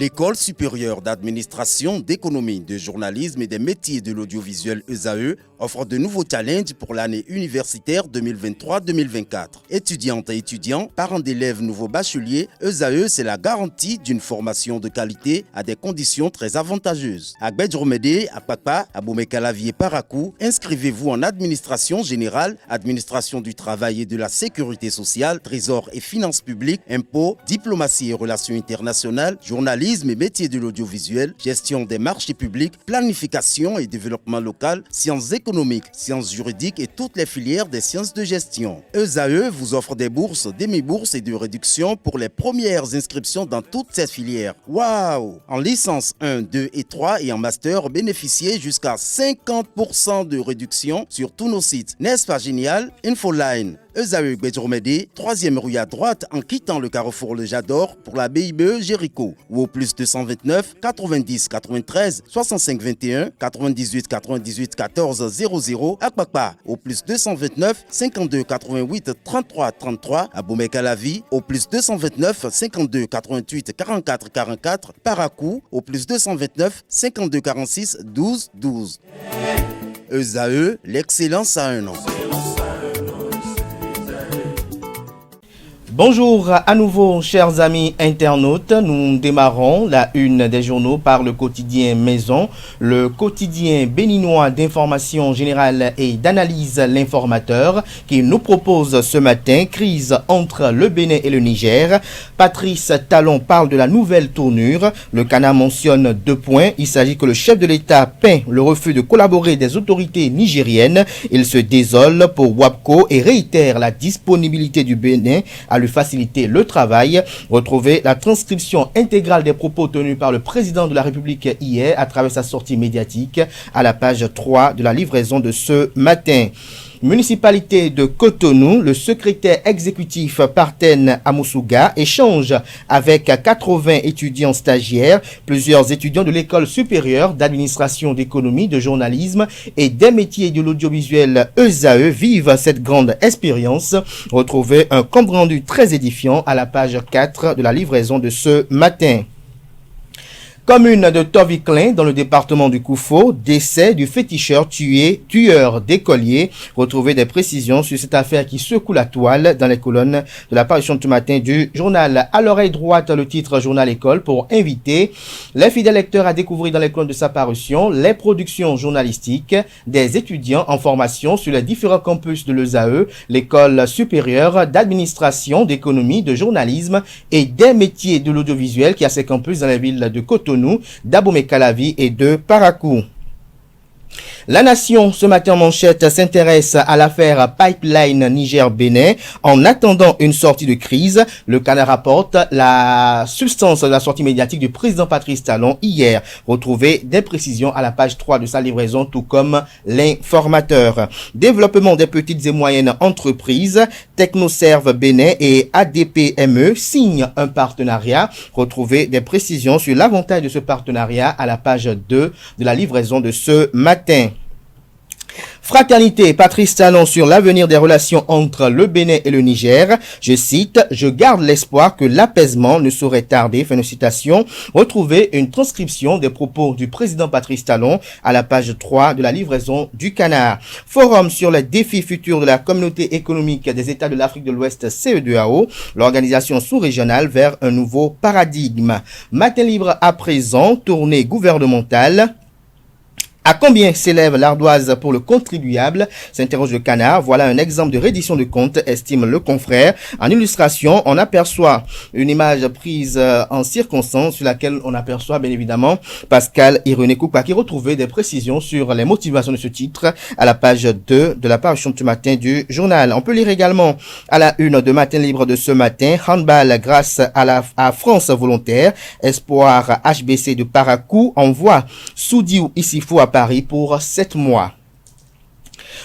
L'École supérieure d'administration, d'économie, de journalisme et des métiers de l'audiovisuel ESAE offre de nouveaux challenges pour l'année universitaire 2023-2024. Étudiantes et étudiants, parents d'élèves nouveaux bacheliers, ESAE, c'est la garantie d'une formation de qualité à des conditions très avantageuses. À Gbedjromede, à Papa, à Boumekalavi et Parakou, inscrivez-vous en administration générale, administration du travail et de la sécurité sociale, trésor et finances publiques, impôts, diplomatie et relations internationales, journalisme et métiers de l'audiovisuel, gestion des marchés publics, planification et développement local, sciences économiques, sciences juridiques et toutes les filières des sciences de gestion. ESAE vous offre des bourses, demi-bourses et de réductions pour les premières inscriptions dans toutes ces filières. Waouh! En licence 1, 2 et 3 et en master, bénéficiez jusqu'à 50% de réduction sur tous nos sites. N'est-ce pas génial? Infoline. ESAE Gbedjromede, 3e rue à droite en quittant le carrefour Le Jador pour la BIBE Jéricho ou au plus 229 90 93 65 21 98 98 14 00 à Kpakpa au plus 229 52 88 33 33 à Boumekalavi au plus 229 52 88 44 44 Parakou au plus 229 52 46 12 12. ESAE, l'excellence à un an. Bonjour à nouveau, chers amis internautes. Nous démarrons la une des journaux par le quotidien Maison, le quotidien béninois d'information générale et d'analyse L'Informateur, qui nous propose ce matin crise entre le Bénin et le Niger. Patrice Talon parle de la nouvelle tournure. Le Canard mentionne 2 points. Il s'agit que le chef de l'État peint le refus de collaborer des autorités nigériennes. Il se désole pour WAPCO et réitère la disponibilité du Bénin à lui faciliter le travail. Retrouvez la transcription intégrale des propos tenus par le président de la République hier à travers sa sortie médiatique à la page 3 de la livraison de ce matin. Municipalité de Cotonou, le secrétaire exécutif Parthen Amoussouga échange avec 80 étudiants stagiaires. Plusieurs étudiants de l'école supérieure d'administration, d'économie, de journalisme et des métiers de l'audiovisuel ESAE vivent cette grande expérience. Retrouvez un compte rendu très édifiant à la page 4 de la livraison de ce matin. Commune de Toviklen, dans le département du Koufo, décès du féticheur tueur d'écoliers. Retrouvez des précisions sur cette affaire qui secoue la toile dans les colonnes de la parution de ce matin du journal. À l'oreille droite, le titre Journal École pour inviter les fidèles lecteurs à découvrir dans les colonnes de sa parution les productions journalistiques des étudiants en formation sur les différents campus de l'ESAE, l'école supérieure d'administration, d'économie, de journalisme et des métiers de l'audiovisuel qui a ses campus dans les villes de Cotonou, d'Abomey-Calavi et de Parakou. La Nation, ce matin en manchette, s'intéresse à l'affaire Pipeline Niger-Bénin. En attendant une sortie de crise, le Canard rapporte la substance de la sortie médiatique du président Patrice Talon hier. Retrouvez des précisions à la page 3 de sa livraison, tout comme L'Informateur. Développement des petites et moyennes entreprises, Technoserve Bénin et ADPME signent un partenariat. Retrouvez des précisions sur l'avantage de ce partenariat à la page 2 de la livraison de ce matin. Fraternité, Patrice Talon sur l'avenir des relations entre le Bénin et le Niger. Je cite, « Je garde l'espoir que l'apaisement ne saurait tarder ». Fin de citation. Retrouvez une transcription des propos du président Patrice Talon à la page 3 de la livraison du Canard. Forum sur les défis futurs de la communauté économique des États de l'Afrique de l'Ouest CEDEAO, l'organisation sous-régionale vers un nouveau paradigme. Matin libre à présent, tournée gouvernementale. À combien s'élève l'ardoise pour le contribuable? S'interroge le Canard. Voilà un exemple de reddition de compte, estime le confrère. En illustration, on aperçoit une image prise en circonstance sur laquelle on aperçoit bien évidemment Pascal Irénée Koupa qui retrouvait des précisions sur les motivations de ce titre à la page 2 de la parution de ce matin du journal. On peut lire également à la une de Matin Libre de ce matin, handball grâce à France Volontaire, espoir HBC de Parakou envoie Soudiou Issifou à Paris pour 7 mois.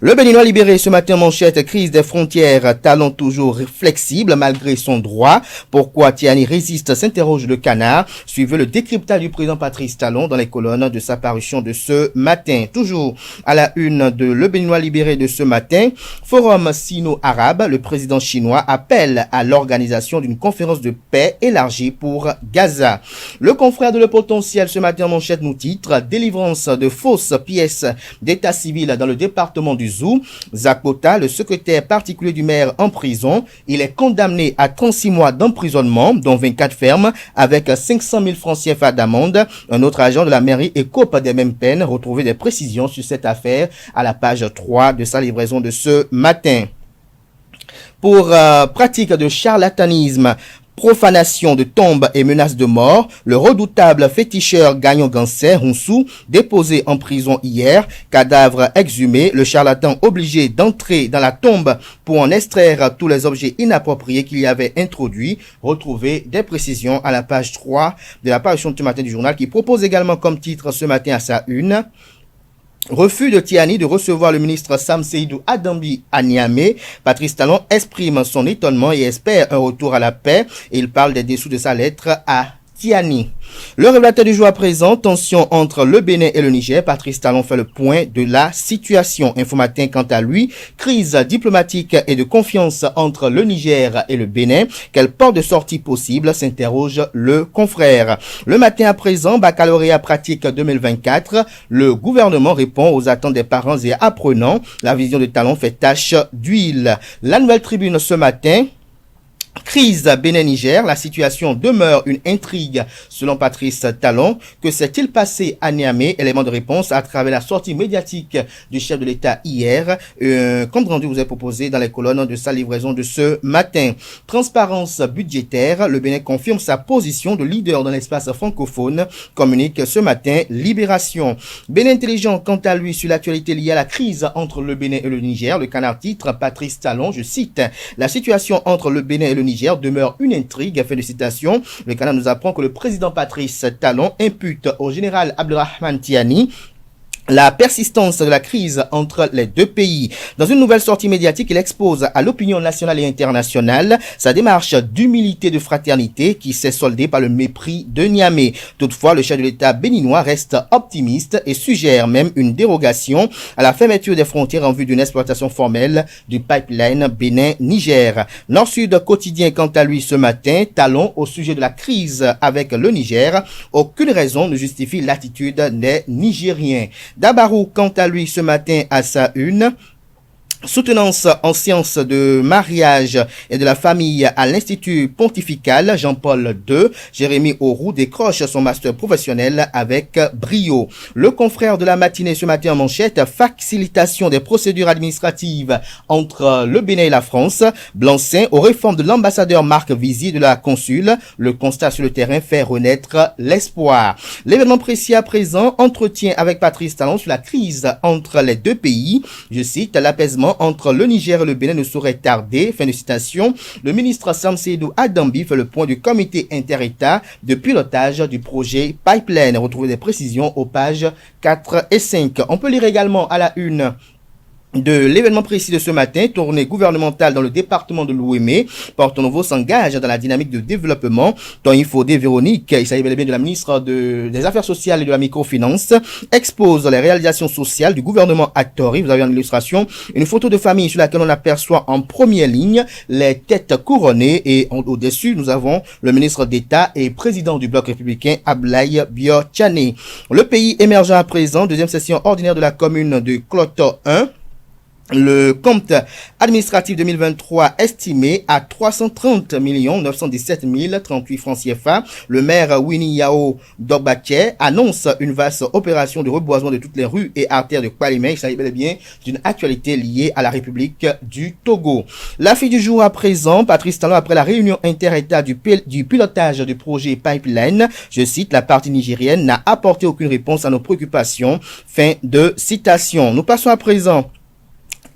Le Béninois libéré ce matin manchette, crise des frontières, talent toujours flexible malgré son droit. Pourquoi Tiani résiste, s'interroge le Canard. Suivez le décryptage du président Patrice Talon dans les colonnes de sa parution de ce matin. Toujours à la une de Le Béninois libéré de ce matin, Forum sino-arabe, le président chinois appelle à l'organisation d'une conférence de paix élargie pour Gaza. Le confrère de Le Potentiel ce matin manchette nous titre délivrance de fausses pièces d'état civil dans le département du Zou. Zakota, le secrétaire particulier du maire en prison, il est condamné à 36 mois d'emprisonnement, dont 24 fermes, avec 500 000 francs CFA d'amende. Un autre agent de la mairie écope des mêmes peines. Retrouvez des précisions sur cette affaire à la page 3 de sa livraison de ce matin. Pour pratique de charlatanisme, profanation de tombes et menaces de mort, le redoutable féticheur Gagnon Gansé Hounsou, déposé en prison hier, cadavre exhumé, le charlatan obligé d'entrer dans la tombe pour en extraire tous les objets inappropriés qu'il y avait introduits. Retrouvez des précisions à la page 3 de la parution de ce matin du journal qui propose également comme titre ce matin à sa une: refus de Tiani de recevoir le ministre Sam Seydou Adambi à Niamey. Patrice Talon exprime son étonnement et espère un retour à la paix. Et il parle des dessous de sa lettre à Tiani. Le révélateur du jour à présent, tension entre le Bénin et le Niger. Patrice Talon fait le point de la situation. Infomatin quant à lui, crise diplomatique et de confiance entre le Niger et le Bénin. Quelle porte de sortie possible, s'interroge le confrère. Le matin à présent, baccalauréat pratique 2024. Le gouvernement répond aux attentes des parents et apprenants. La vision de Talon fait tache d'huile. La Nouvelle Tribune ce matin: crise Bénin-Niger, la situation demeure une intrigue selon Patrice Talon. Que s'est-il passé à Niamey? Élément de réponse à travers la sortie médiatique du chef de l'État hier. Compte rendu vous est proposé dans les colonnes de sa livraison de ce matin. Transparence budgétaire, le Bénin confirme sa position de leader dans l'espace francophone, communique ce matin Libération. Bénin intelligent quant à lui sur l'actualité liée à la crise entre le Bénin et le Niger. Le Canard titre Patrice Talon, je cite: la situation entre le Bénin et le Niger demeure une intrigue. Fin de citation. Le Canard nous apprend que le président Patrice Talon impute au général Abdelrahman Tiani la persistance de la crise entre les deux pays. Dans une nouvelle sortie médiatique, il expose à l'opinion nationale et internationale sa démarche d'humilité, de fraternité qui s'est soldée par le mépris de Niamey. Toutefois, le chef de l'État béninois reste optimiste et suggère même une dérogation à la fermeture des frontières en vue d'une exploitation formelle du pipeline Bénin-Niger. Nord-Sud quotidien quant à lui ce matin, Talon au sujet de la crise avec le Niger. Aucune raison ne justifie l'attitude des Nigériens. Dabarou, quant à lui, ce matin à sa une: soutenance en sciences de mariage et de la famille à l'Institut pontifical Jean-Paul II. Jérémy Auroux décroche son master professionnel avec brio. Le confrère de la matinée ce matin en manchette: facilitation des procédures administratives entre le Bénin et la France. Blanc-seing aux réformes de l'ambassadeur Marc Vizy de la consule. Le constat sur le terrain fait renaître l'espoir. L'événement précis à présent, entretien avec Patrice Talon sur la crise entre les deux pays. Je cite: l'apaisement entre le Niger et le Bénin ne saurait tarder. Fin de citation. Le ministre Sam Seydou Adambi fait le point du comité inter-État de pilotage du projet Pipeline. Retrouvez des précisions aux pages 4 et 5. On peut lire également à la une de l'événement précis de ce matin: tournée gouvernementale dans le département de l'Ouémé. Porto Novo s'engage dans la dynamique de développement. Tant il faut des Véronique, il s'agit bel et bien de la ministre des Affaires sociales et de la microfinance, expose les réalisations sociales du gouvernement à Tori. Vous avez en illustration une photo de famille sur laquelle on aperçoit en première ligne les têtes couronnées et au-dessus nous avons le ministre d'État et président du bloc républicain Ablaye Biotchane. Le pays émergent à présent, deuxième session ordinaire de la commune de Cloto 1. Le compte administratif 2023 estimé à 330 917 038 francs CFA. Le maire Winnie Yao Dorbaké annonce une vaste opération de reboisement de toutes les rues et artères de Kwalimé. Il s'agit bel et bien d'une actualité liée à la République du Togo. La fille du jour à présent, Patrice Talon, après la réunion inter-État du pilotage du projet Pipeline, je cite: la partie nigérienne n'a apporté aucune réponse à nos préoccupations. Fin de citation. Nous passons à présent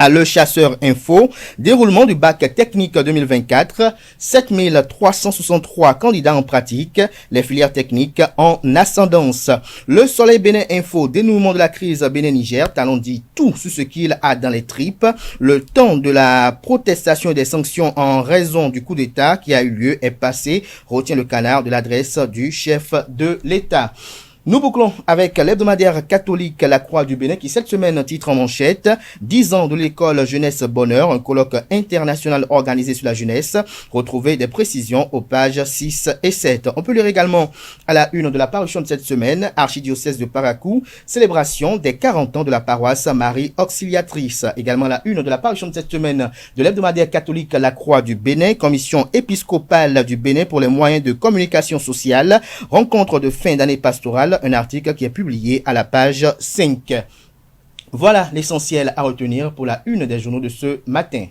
À Le Chasseur Info, déroulement du bac technique 2024, 7363 candidats en pratique, les filières techniques en ascendance. Le Soleil Bénin Info, dénouement de la crise Bénin-Niger, Talon dit tout sur ce qu'il a dans les tripes. Le temps de la protestation et des sanctions en raison du coup d'État qui a eu lieu est passé, retient le canard de l'adresse du chef de l'État. Nous bouclons avec l'hebdomadaire catholique La Croix du Bénin qui cette semaine titre en manchette 10 ans de l'école Jeunesse Bonheur, un colloque international organisé sur la jeunesse. Retrouvez des précisions aux pages 6 et 7. On peut lire également à la une de la parution de cette semaine, archidiocèse de Paracou, célébration des 40 ans de la paroisse Marie Auxiliatrice. Également à la une de la parution de cette semaine de l'hebdomadaire catholique La Croix du Bénin, commission épiscopale du Bénin pour les moyens de communication sociale, rencontre de fin d'année pastorale. Un article qui est publié à la page 5. Voilà l'essentiel à retenir pour la une des journaux de ce matin.